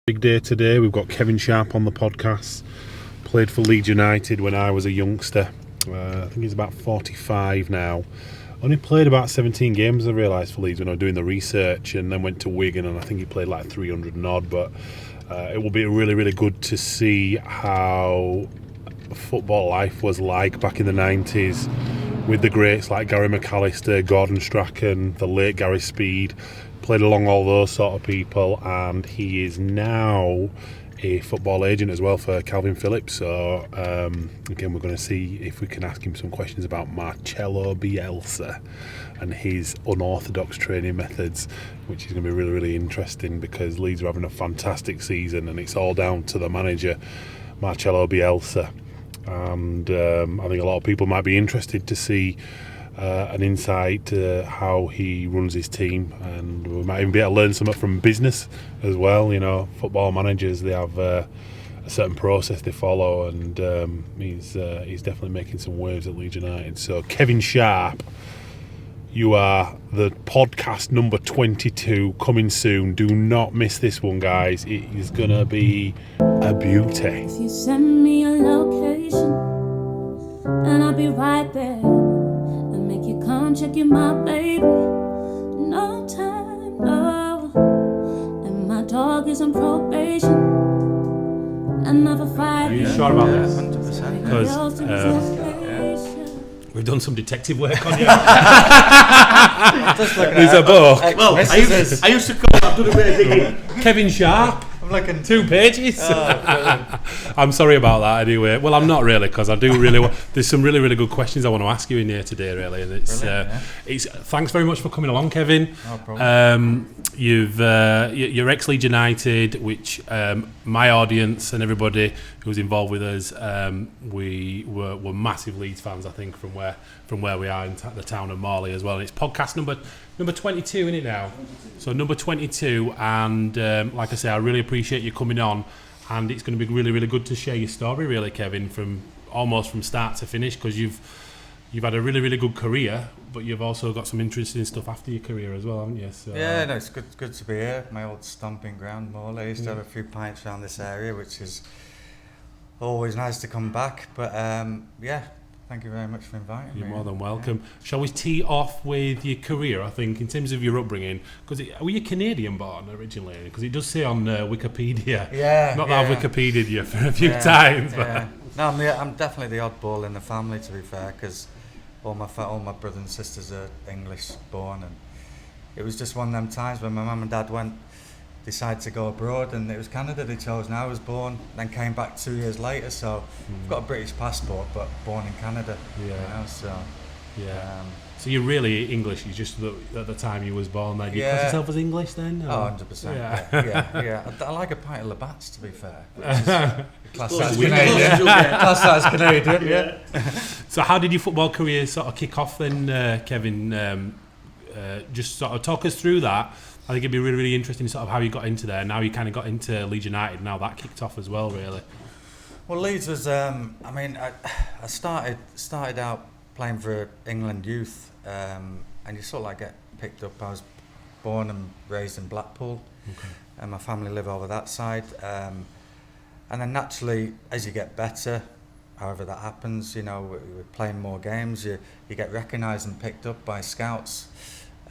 Big day today. We've got Kevin Sharp on the podcast. Played for Leeds United when I was a youngster. I think he's about 45 now. Only played about 17 games, I realised, for Leeds when I was doing the research, and then went to Wigan, and I think he played like 300 and odd. But it will be really, really good to see how football life was like back in the 90s with the greats like Gary McAllister, Gordon Strachan, the late Gary Speed. Played along all those sort of people, and he is now a football agent as well for Kalvin Phillips. So again, we're going to see if we can ask him some questions about Marcelo Bielsa and his unorthodox training methods, which is going to be really, really interesting because Leeds are having a fantastic season, and it's all down to the manager, Marcelo Bielsa. And I think a lot of people might be interested to see an insight to how he runs his team, and we might even be able to learn something from business as well. You know, football managers, they have a certain process they follow, and he's definitely making some waves at Leeds United. So Kevin Sharp, you are the podcast number 22 coming soon. Do not miss this one, guys. It is gonna be a beauty. If you send me a location, and I'll be right there. Make you come check you my baby. No time, no. And my dog is on probation. Another 5 Are you years. sure about this? 100%. Because we've done some detective work on you. There's a book. Well, I used to call that, done a bit of digging. Kevin Sharp. I'm like in 2 pages. I'm sorry about that anyway. Well, I'm not really, because I do really there's some really, really good questions I want to ask you in here today, really. And it's thanks very much for coming along, Kevin. No problem. You're ex-Leeds United, which my audience and everybody who's involved with us, we were massive Leeds fans, I think, from where we are in the town of Morley as well. And it's podcast number 22, isn't it now? So number 22, and like I say, I really appreciate you coming on, and it's going to be really, really good to share your story, really, Kevin, from start to finish, because you've had a really, really good career, but you've also got some interesting stuff after your career as well, haven't you? So, yeah, no, it's good to be here. My old stomping ground, Morley. I used to have a few pints around this area, which is always nice to come back. But yeah, thank you very much for inviting me. You're more than welcome. Yeah. Shall we tee off with your career, I think, in terms of your upbringing? Because were you Canadian born originally? Because it does say on Wikipedia. Yeah. Not that I've Wikipedia'd you for a few times. But. Yeah. No, I'm definitely the oddball in the family, to be fair, because all my brothers and sisters are English born, and it was just one of them times when my mum and dad decided to go abroad, and it was Canada they chose. And I was born, then came back 2 years later, so I've got a British passport, but born in Canada. Yeah. You know, so yeah. So you're really English. You just at the time you was born, then you class yourself as English then? Or? Oh, 100%. Yeah. I like a pint of Labatt's, to be fair. Class as Canadian. Class as Canadian. Yeah. So how did your football career sort of kick off then, Kevin? Just sort of talk us through that. I think it'd be really, really interesting sort of how you got into there. Now you kind of got into Leeds United. Now that kicked off as well, really. Well, Leeds was. I started out playing for England youth, and you sort of like get picked up. I was born and raised in Blackpool, and my family live over that side. And then naturally, as you get better, however that happens, you know, we're playing more games. You get recognised and picked up by scouts.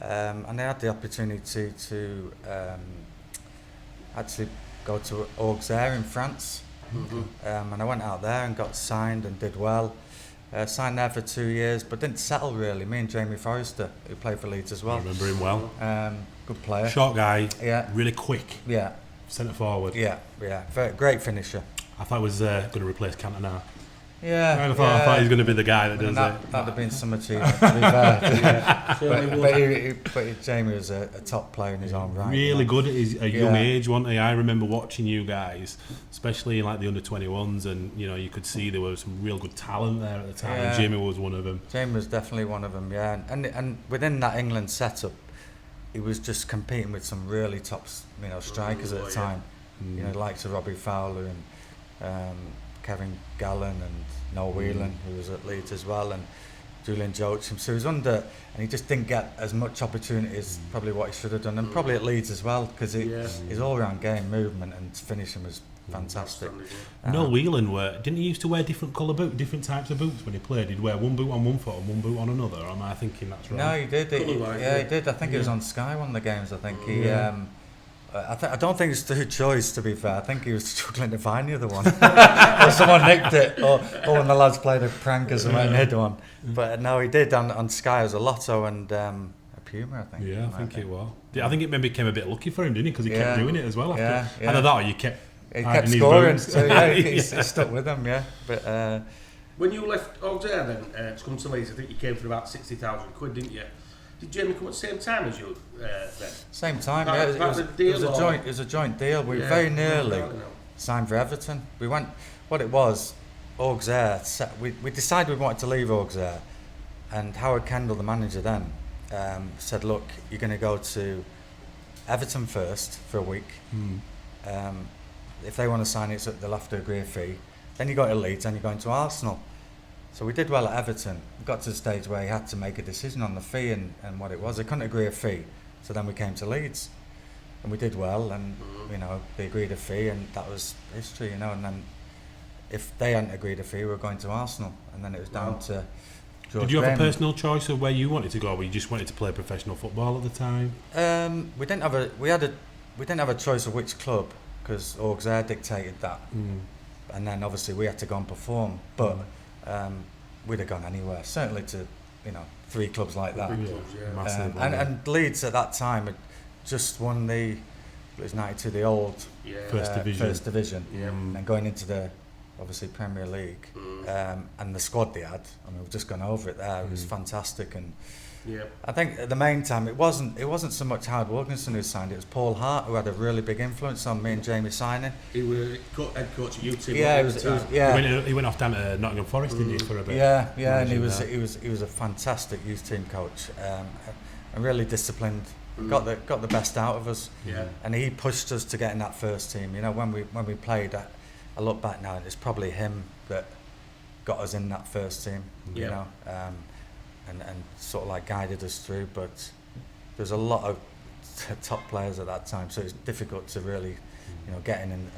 And I had the opportunity to actually go to Auxerre in France. And I went out there and got signed and did well. Signed there for 2 years, but didn't settle really. Me and Jamie Forrester, who played for Leeds as well. I remember him well. Good player. Short guy. Yeah. Really quick. Yeah. Centre forward. Yeah. Great finisher. I thought he was going to replace Cantona. Yeah. I thought he was going to be the guy that does it. That'd have been some achievement, to be fair. But Jamie was a top player in his own right. Really good at a young age, wasn't he? I remember watching you guys, especially in like the under-21s, and you know you could see there was some real good talent there at the time. Yeah. And Jamie was one of them. Jamie was definitely one of them, yeah. And within that England setup, he was just competing with some really top, strikers at the time. You know, likes of Robbie Fowler and Kevin Gallen and Noel Whelan, who was at Leeds as well, and Julian Joachim. So he was under, and he just didn't get as much opportunity as probably what he should have done, and probably at Leeds as well, because his all-round game, movement and finishing was fantastic. Noel Whelan didn't he used to wear different different types of boots when he played? He'd wear one boot on one foot and one boot on another. Or am I thinking that's right? No, he did. He did. I think it was on Sky one of the games. I think he. I don't think it's through choice, to be fair. I think he was struggling to find the other one. Or someone nicked it, or when the lads played a prank or something and hid one. But no, he did on Sky as a Lotto and a Puma, I think. Yeah, I think it was. I think it maybe became a bit lucky for him, didn't he? Because he kept doing it as well. After. Yeah. Either that or you kept. He kept scoring, so he stuck with them, yeah. But when you left Auxerre then to come to Leeds, I think you came for about 60,000 quid, didn't you? Did Jamie come at the same time as you then? Same time, That- yeah. that It was a joint deal. We very nearly signed for Everton. We went. What it was, Auxerre. We decided we wanted to leave Auxerre, and Howard Kendall, the manager then, said, "Look, you're going to go to Everton first for a week. If they want to sign it, they'll have to agree a fee. Then you go to Leeds, and you're going to Arsenal." So we did well at Everton. We got to the stage where he had to make a decision on the fee and what it was. They couldn't agree a fee. So then we came to Leeds. And we did well, and they agreed a fee, and that was history, And then if they hadn't agreed a fee, we were going to Arsenal. And then it was down to George Did you have Graham. a personal choice of where you wanted to go, or you just wanted to play professional football at the time? We didn't have a choice of which club, because Auxerre dictated that. And then obviously we had to go and perform. But we'd have gone anywhere, certainly to 3 clubs like that. Massive, and Leeds at that time had just won it was 92, the old First Division, and going into the obviously Premier League, and the squad they had. I mean, we've just gone over it there. It was fantastic, and I think at the main time it wasn't so much Howard Wilkinson who signed it. It was Paul Hart who had a really big influence on me and Jamie signing. He was head coach at UT. He went off down to Nottingham Forest, didn't he, for a bit? Yeah, and he was a fantastic youth team coach, and really disciplined. Got the best out of us. And he pushed us to get in that first team. When we played, I look back now, and it's probably him that got us in that first team. And sort of like guided us through, but there's a lot of top players at that time, so it's difficult to really, get in and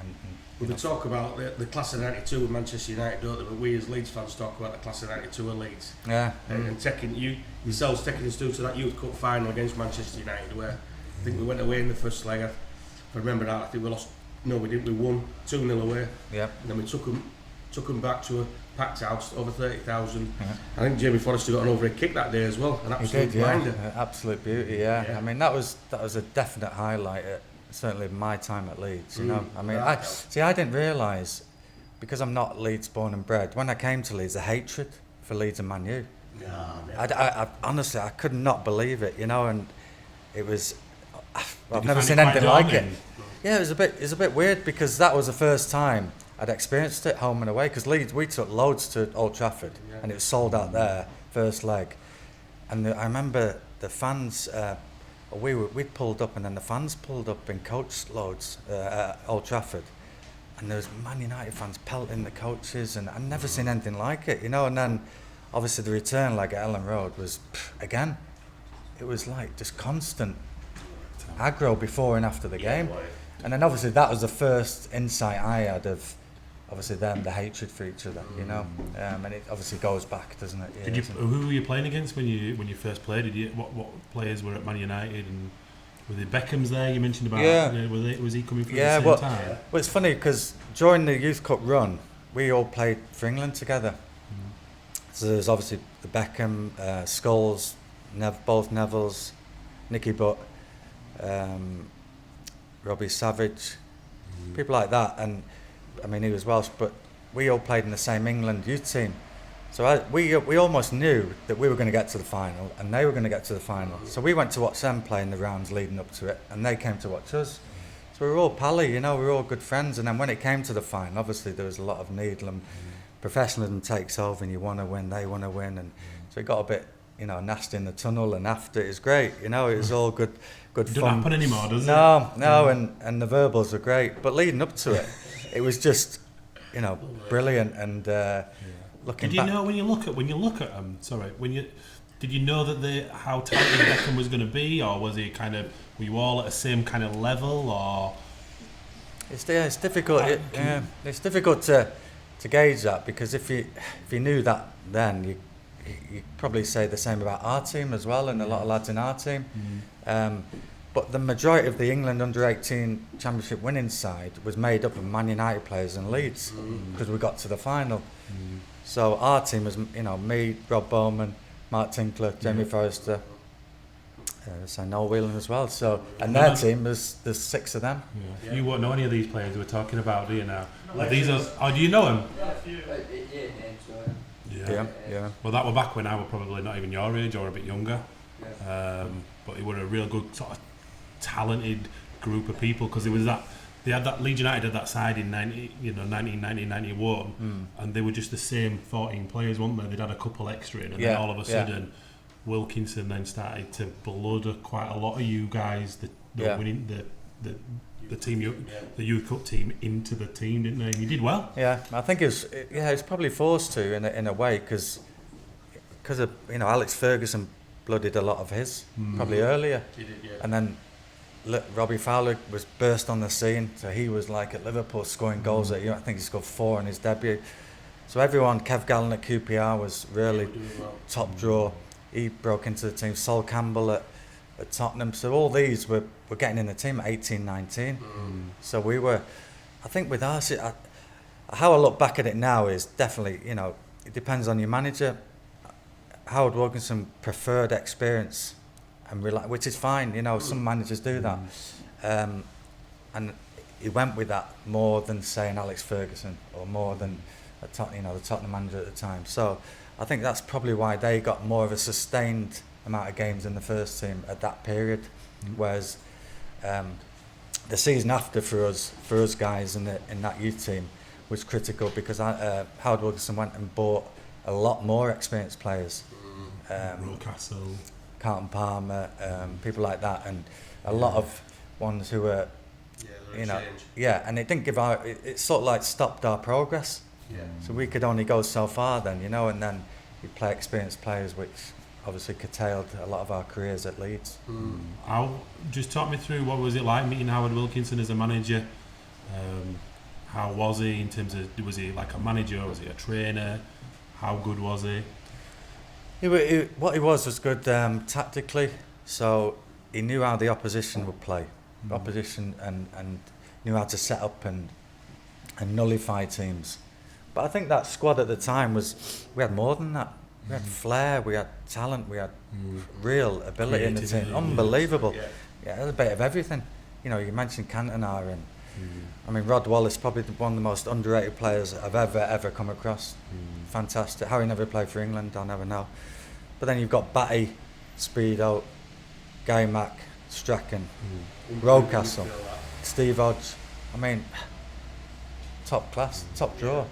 we talk about the class of '92 with Manchester United, don't they? But we as Leeds fans talk about the class of '92 at Leeds. And taking yourselves taking us through to that Youth Cup final against Manchester United, where I think we went away in the first leg. If I remember that, I think we lost. No, we didn't. We won 2-0 away. And then we took them back to a packed house, over 30,000. I think Jamie Forrester got an overhead kick that day as well, an absolute blinder. Absolute beauty, I mean, that was a definite highlight, certainly my time at Leeds. I mean, I didn't realise, because I'm not Leeds born and bred. When I came to Leeds, the hatred for Leeds and Man U. I honestly, I could not believe it, and it was. I've never seen anything like it. Yeah, it was a bit weird, because that was the first time I'd experienced it home and away, because Leeds, we took loads to Old Trafford, and it was sold out there, first leg. And I remember the fans, we'd pulled up, and then the fans pulled up in coach loads at Old Trafford. And there was Man United fans pelting the coaches, and I'd never seen anything like it, And then, obviously, the return leg at Ellen Road was, again, it was like just constant aggro before and after the game. And then, obviously, that was the first insight I had of, obviously, them, the hatred for each other, and it obviously goes back, doesn't it? Who were you playing against when you first played? What players were at Man United, and were the Beckhams there? You mentioned about. Was he coming through the same time? Well, it's funny, because during the Youth Cup run, we all played for England together. So there's obviously the Beckham, Scholes, both Nevilles, Nicky Butt, Robbie Savage, people like that, and I mean, he was Welsh, but we all played in the same England youth team. So we almost knew that we were going to get to the final, and they were going to get to the final. So we went to watch them play in the rounds leading up to it, and they came to watch us. So we were all pally, we were all good friends. And then when it came to the final, obviously there was a lot of needle, professionalism takes over, and you want to win, they want to win, and so it got a bit, nasty in the tunnel. And after, it was great, it was all good fun. Doesn't happen anymore, does it? No, and the verbals were great, but leading up to it, it was just, brilliant. And looking Did you back, know when you look at them? Did you know that how talented Beckham was going to be, or was he were you all at the same kind of level, or? it's difficult. It's difficult to gauge that, because if you knew that then, you probably say the same about our team as well, and a lot of lads in our team. But the majority of the England under-18 championship winning side was made up of Man United players and Leeds, because we got to the final. So our team was, me, Rob Bowman, Mark Tinkler, Jamie Forrester, Noel Whelan as well. So, and their team, there's 6 of them. Yeah. You won't know any of these players we're talking about, do you now? Do you know them? Yeah. Well, that were back when I was probably not even your age or a bit younger. But it were a real good sort of talented group of people, because they had that Leeds United had that side in 1991, and they were just the same 14 players, weren't they? They'd had a couple extra in, and then all of a sudden Wilkinson then started to blood quite a lot of you guys winning the team, the youth cup team, into the team, didn't they? And you did well. Yeah, I think it's probably forced to in a way, because of Alex Ferguson blooded a lot of his probably earlier. He did, yeah. And then Robbie Fowler was burst on the scene, so he was like at Liverpool scoring goals I think he scored 4 in his debut. So everyone, Kev Gallen at QPR was really top draw. He broke into the team. Sol Campbell at Tottenham. So all these were getting in the team at 18, 19. So we were, I think with us, how I look back at it now is definitely, it depends on your manager. Howard Wilkinson preferred experience, which is fine, some managers do that. And he went with that more than, say, an Alex Ferguson, or more than the Tottenham manager at the time. So I think that's probably why they got more of a sustained amount of games in the first team at that period, whereas the season after for us guys in that youth team was critical, because Howard Wilkinson went and bought a lot more experienced players. Newcastle, Carlton Palmer, people like that, and a lot of ones who were, and it didn't give it sort of like stopped our progress. So we could only go so far then, and then you play experienced players, which obviously curtailed a lot of our careers at Leeds. Just talk me through, what was it like meeting Howard Wilkinson as a manager? How was he in terms of, was he like a manager, was he a trainer? How good was he? What he was good tactically, so he knew how the opposition would play, opposition, and knew how to set up and nullify teams. But I think that squad at the time we had more than that. We had flair, we had talent, we had real ability in the team. Unbelievable. Yeah, a bit of everything. You mentioned Cantona, and I mean, Rod Wallace, probably one of the most underrated players I've ever come across. Fantastic. How he never played for England, I'll never know. But then you've got Batty, Speedo, Guy Mack, Strachan, Rocastle, Steve Hodge. I mean, top class, top draw.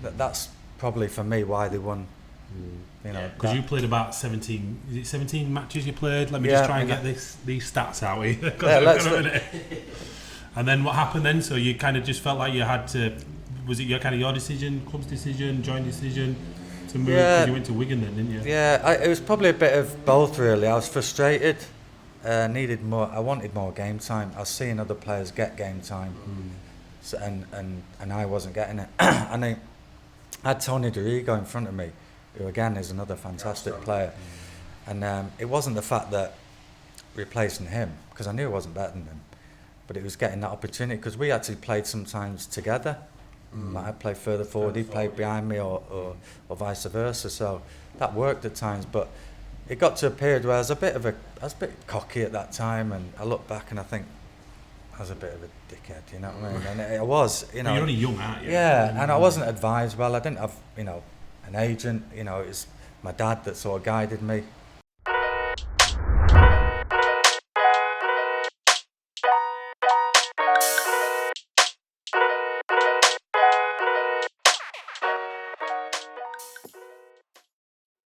That's probably for me why they won. Because you played about 17. Is it 17 matches you played? Let me just try and get these stats out here. And then what happened then? So you kind of just felt like you had to. Was it your decision, club's decision, joint decision to move? Because you went to Wigan then, didn't you? Yeah, it was probably a bit of both really. I was frustrated. Needed more. I wanted more game time. I was seeing other players get game time, so, and I wasn't getting it. And I had Tony Dorigo in front of me, who again is another fantastic player. And it wasn't the fact that replacing him, because I knew I wasn't better than him, but it was getting that opportunity, because we actually played sometimes together. Like I'd play further forward, he'd play behind me, or vice versa. So that worked at times, but it got to a period where I was a bit cocky at that time, and I look back and I think I was a bit of a dickhead, you know what I mean? And I was, You're only young, aren't you? Yeah, and I wasn't advised well. I didn't have, an agent. It was my dad that sort of guided me.